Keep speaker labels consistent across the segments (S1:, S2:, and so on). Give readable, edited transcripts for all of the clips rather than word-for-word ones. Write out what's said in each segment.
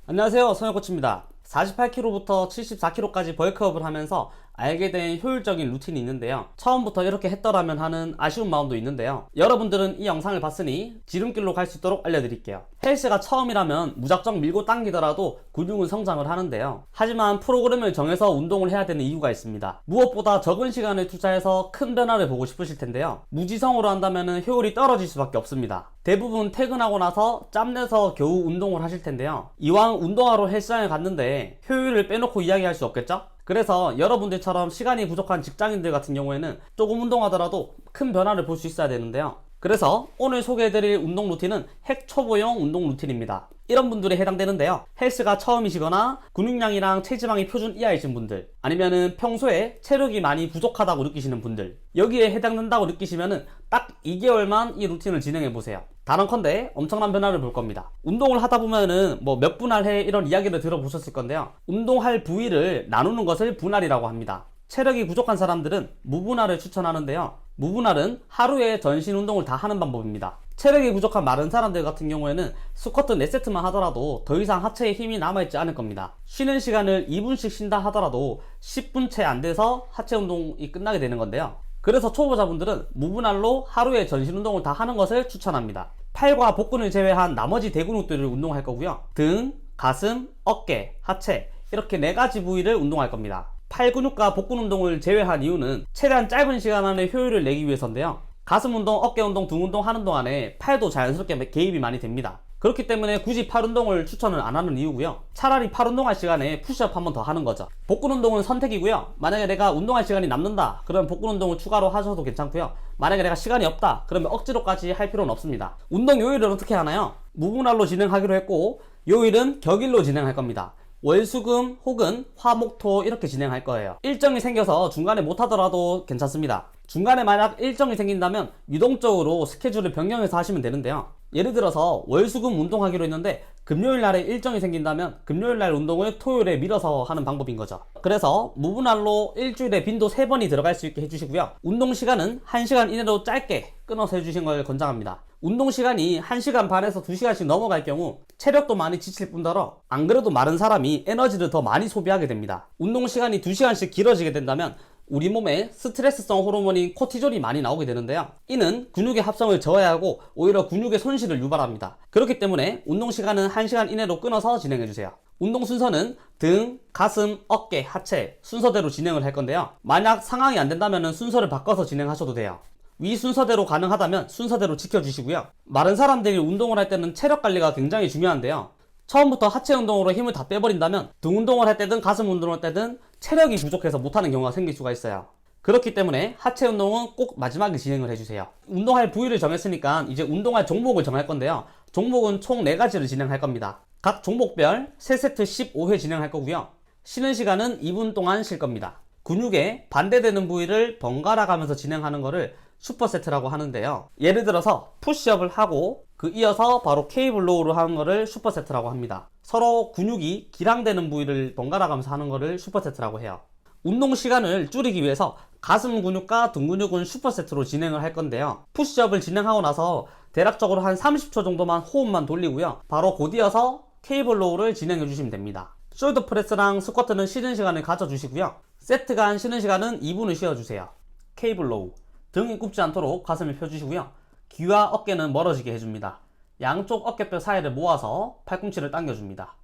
S1: 안녕하세요, 성혁코치입니다. 48kg부터 74kg까지 벌크업을 하면서 알게 된 효율적인 루틴이 있는데요. 처음부터 이렇게 했더라면 하는 아쉬운 마음도 있는데요. 여러분들은 이 영상을 봤으니 지름길로 갈 수 있도록 알려드릴게요. 헬스가 처음이라면 무작정 밀고 당기더라도 근육은 성장을 하는데요. 하지만 프로그램을 정해서 운동을 해야 되는 이유가 있습니다. 무엇보다 적은 시간을 투자해서 큰 변화를 보고 싶으실 텐데요. 무지성으로 한다면 효율이 떨어질 수밖에 없습니다. 대부분 퇴근하고 나서 짬내서 겨우 운동을 하실 텐데요. 이왕 운동하러 헬스장에 갔는데 효율을 빼놓고 이야기할 수 없겠죠? 그래서 여러분들처럼 시간이 부족한 직장인들 같은 경우에는 조금 운동하더라도 큰 변화를 볼 수 있어야 되는데요. 그래서 오늘 소개해드릴 운동 루틴은 핵초보용 운동 루틴입니다. 이런 분들에 해당되는데요. 헬스가 처음이시거나 근육량이랑 체지방이 표준 이하이신 분들, 아니면은 평소에 체력이 많이 부족하다고 느끼시는 분들, 여기에 해당된다고 느끼시면은 딱 2개월만 이 루틴을 진행해보세요. 단언컨대 엄청난 변화를 볼 겁니다. 운동을 하다 보면은 몇 분할 해 이런 이야기를 들어보셨을 건데요. 운동할 부위를 나누는 것을 분할이라고 합니다. 체력이 부족한 사람들은 무분할을 추천하는데요. 무분할은 하루에 전신 운동을 다 하는 방법입니다. 체력이 부족한 마른 사람들 같은 경우에는 스쿼트 4세트만 하더라도 더 이상 하체에 힘이 남아있지 않을 겁니다. 쉬는 시간을 2분씩 쉰다 하더라도 10분 채 안 돼서 하체 운동이 끝나게 되는 건데요. 그래서 초보자분들은 무분할로 하루에 전신 운동을 다 하는 것을 추천합니다. 팔과 복근을 제외한 나머지 대근육들을 운동할 거고요. 등, 가슴, 어깨, 하체 이렇게 4가지 부위를 운동할 겁니다. 팔 근육과 복근 운동을 제외한 이유는 최대한 짧은 시간 안에 효율을 내기 위해서인데요. 가슴 운동, 어깨 운동, 등 운동 하는 동안에 팔도 자연스럽게 개입이 많이 됩니다. 그렇기 때문에 굳이 팔 운동을 추천을 안 하는 이유고요. 차라리 팔 운동할 시간에 푸시업 한 번 더 하는 거죠. 복근 운동은 선택이고요. 만약에 내가 운동할 시간이 남는다 그러면 복근 운동을 추가로 하셔도 괜찮고요. 만약에 내가 시간이 없다 그러면 억지로까지 할 필요는 없습니다. 운동 요일은 어떻게 하나요? 무분할로 진행하기로 했고 요일은 격일로 진행할 겁니다. 월수금 혹은 화목토 이렇게 진행할 거예요. 일정이 생겨서 중간에 못하더라도 괜찮습니다. 중간에 만약 일정이 생긴다면 유동적으로 스케줄을 변경해서 하시면 되는데요. 예를 들어서 월수금 운동하기로 했는데 금요일 날에 일정이 생긴다면 금요일 날 운동을 토요일에 밀어서 하는 방법인 거죠. 그래서 무분할로 일주일에 빈도 3번이 들어갈 수 있게 해주시고요. 운동 시간은 1시간 이내로 짧게 끊어서 해주신 걸 권장합니다. 운동 시간이 1시간 반에서 2시간씩 넘어갈 경우 체력도 많이 지칠 뿐더러 안 그래도 마른 사람이 에너지를 더 많이 소비하게 됩니다. 운동 시간이 2시간씩 길어지게 된다면 우리 몸에 스트레스성 호르몬인 코티졸이 많이 나오게 되는데요. 이는 근육의 합성을 저해하고 오히려 근육의 손실을 유발합니다. 그렇기 때문에 운동 시간은 1시간 이내로 끊어서 진행해주세요. 운동 순서는 등, 가슴, 어깨, 하체 순서대로 진행을 할 건데요. 만약 상황이 안 된다면 순서를 바꿔서 진행하셔도 돼요. 위 순서대로 가능하다면 순서대로 지켜주시고요. 마른 사람들이 운동을 할 때는 체력 관리가 굉장히 중요한데요. 처음부터 하체 운동으로 힘을 다 빼버린다면 등 운동을 할 때든 가슴 운동을 할 때든 체력이 부족해서 못하는 경우가 생길 수가 있어요. 그렇기 때문에 하체 운동은 꼭 마지막에 진행을 해주세요. 운동할 부위를 정했으니까 이제 운동할 종목을 정할 건데요. 종목은 총 4가지를 진행할 겁니다. 각 종목별 3세트 15회 진행할 거고요. 쉬는 시간은 2분 동안 쉴 겁니다. 근육에 반대되는 부위를 번갈아 가면서 진행하는 거를 슈퍼세트라고 하는데요. 예를 들어서 푸시업을 하고 그 이어서 바로 케이블 로우를 하는 거를 슈퍼세트라고 합니다. 서로 근육이 기랑되는 부위를 번갈아 가면서 하는 거를 슈퍼세트라고 해요. 운동 시간을 줄이기 위해서 가슴 근육과 등 근육은 슈퍼세트로 진행을 할 건데요. 푸시업을 진행하고 나서 대략적으로 한 30초 정도만 호흡만 돌리고요. 바로 곧 이어서 케이블 로우를 진행해 주시면 됩니다. 숄더 프레스랑 스쿼트는 쉬는 시간을 가져주시고요. 세트 간 쉬는 시간은 2분을 쉬어주세요. 케이블 로우 등이 굽지 않도록 가슴을 펴주시고요. 귀와 어깨는 멀어지게 해줍니다. 양쪽 어깨뼈 사이를 모아서 팔꿈치를 당겨줍니다.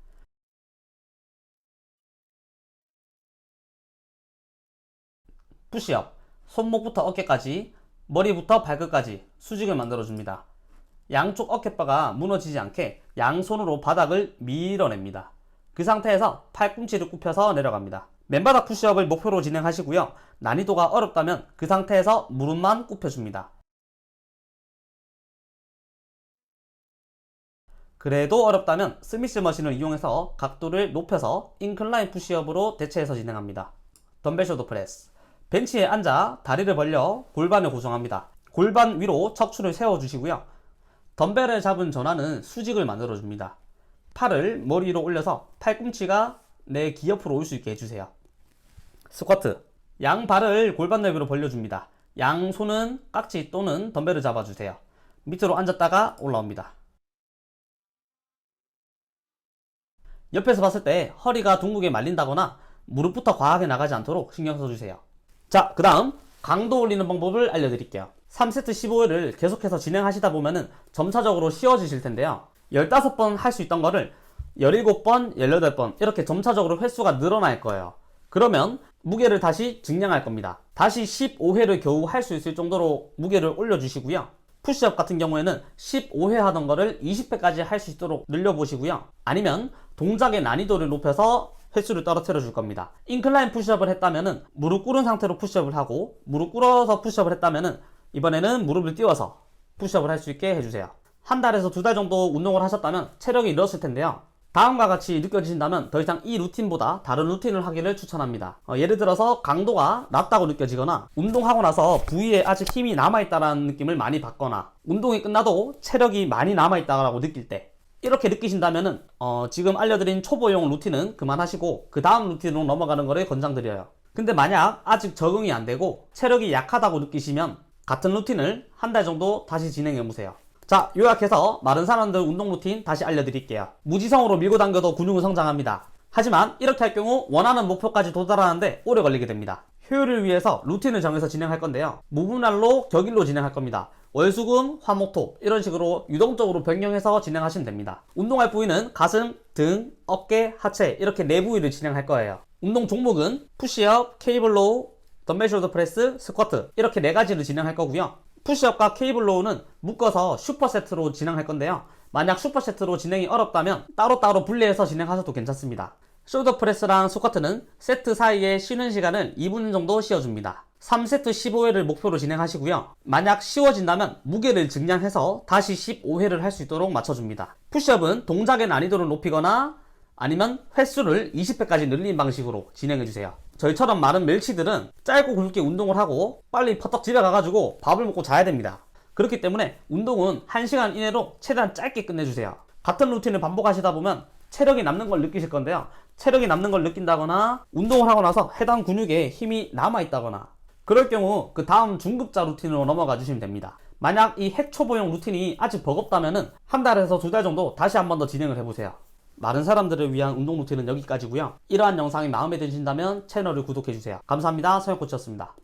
S1: 푸시업 손목부터 어깨까지 머리부터 발끝까지 수직을 만들어줍니다. 양쪽 어깨뼈가 무너지지 않게 양손으로 바닥을 밀어냅니다. 그 상태에서 팔꿈치를 굽혀서 내려갑니다. 맨바닥 푸시업을 목표로 진행하시고요. 난이도가 어렵다면 그 상태에서 무릎만 굽혀줍니다. 그래도 어렵다면 스미스 머신을 이용해서 각도를 높여서 인클라인 푸시업으로 대체해서 진행합니다. 덤벨 숄더 프레스 벤치에 앉아 다리를 벌려 골반을 고정합니다. 골반 위로 척추를 세워주시고요. 덤벨을 잡은 전환은 수직을 만들어줍니다. 팔을 머리 위로 올려서 팔꿈치가 내 귀 옆으로 올 수 있게 해주세요. 스쿼트 양발을 골반 너비로 벌려줍니다. 양손은 깍지 또는 덤벨을 잡아주세요. 밑으로 앉았다가 올라옵니다. 옆에서 봤을 때 허리가 둥글게 말린다거나 무릎부터 과하게 나가지 않도록 신경 써주세요. 자, 그 다음 강도 올리는 방법을 알려드릴게요. 3세트 15회를 계속해서 진행하시다 보면은 점차적으로 쉬워지실 텐데요. 15번 할 수 있던 거를 17번, 18번 이렇게 점차적으로 횟수가 늘어날 거예요. 그러면 무게를 다시 증량할 겁니다. 다시 15회를 겨우 할 수 있을 정도로 무게를 올려주시고요. 푸시업 같은 경우에는 15회 하던 거를 20회까지 할 수 있도록 늘려보시고요. 아니면 동작의 난이도를 높여서 횟수를 떨어뜨려 줄 겁니다. 인클라인 푸시업을 했다면은 무릎 꿇은 상태로 푸시업을 하고, 무릎 꿇어서 푸시업을 했다면은 이번에는 무릎을 띄워서 푸시업을 할 수 있게 해주세요. 한 달에서 2달 정도 운동을 하셨다면 체력이 늘었을 텐데요. 다음과 같이 느껴지신다면 더 이상 이 루틴보다 다른 루틴을 하기를 추천합니다. 예를 들어서 강도가 낮다고 느껴지거나, 운동하고 나서 부위에 아직 힘이 남아있다는 느낌을 많이 받거나, 운동이 끝나도 체력이 많이 남아있다고 느낄 때, 이렇게 느끼신다면은 지금 알려드린 초보용 루틴은 그만하시고 그 다음 루틴으로 넘어가는 거를 권장드려요. 근데 만약 아직 적응이 안 되고 체력이 약하다고 느끼시면 같은 루틴을 한 달 정도 다시 진행해보세요. 자, 요약해서 마른 사람들 운동 루틴 다시 알려드릴게요. 무지성으로 밀고 당겨도 근육은 성장합니다. 하지만 이렇게 할 경우 원하는 목표까지 도달하는데 오래 걸리게 됩니다. 효율을 위해서 루틴을 정해서 진행할 건데요. 무분할로 격일로 진행할 겁니다. 월수금, 화목토 이런 식으로 유동적으로 변경해서 진행하시면 됩니다. 운동할 부위는 가슴, 등, 어깨, 하체 이렇게 4부위를 진행할 거예요. 운동 종목은 푸시업, 케이블로우, 덤벨 숄더 프레스, 스쿼트 이렇게 4가지를 진행할 거고요. 푸시업과 케이블로우는 묶어서 슈퍼세트로 진행할 건데요. 만약 슈퍼세트로 진행이 어렵다면 따로따로 분리해서 진행하셔도 괜찮습니다. 숄더 프레스랑 스쿼트는 세트 사이에 쉬는 시간을 2분 정도 쉬어줍니다. 3세트 15회를 목표로 진행하시고요. 만약 쉬워진다면 무게를 증량해서 다시 15회를 할 수 있도록 맞춰줍니다. 푸시업은 동작의 난이도를 높이거나 아니면 횟수를 20회까지 늘린 방식으로 진행해주세요. 저희처럼 많은 멸치들은 짧고 굵게 운동을 하고 빨리 퍼떡 집에 가가지고 밥을 먹고 자야 됩니다. 그렇기 때문에 운동은 1시간 이내로 최대한 짧게 끝내주세요. 같은 루틴을 반복하시다 보면 체력이 남는 걸 느끼실 건데요. 체력이 남는 걸 느낀다거나 운동을 하고 나서 해당 근육에 힘이 남아있다거나 그럴 경우 그 다음 중급자 루틴으로 넘어가 주시면 됩니다. 만약 이 핵초보용 루틴이 아직 버겁다면은 한 달에서 2달 정도 다시 한 번 더 진행을 해보세요. 마른 사람들을 위한 운동 루틴은 여기까지고요. 이러한 영상이 마음에 드신다면 채널을 구독해주세요. 감사합니다. 서영코치였습니다.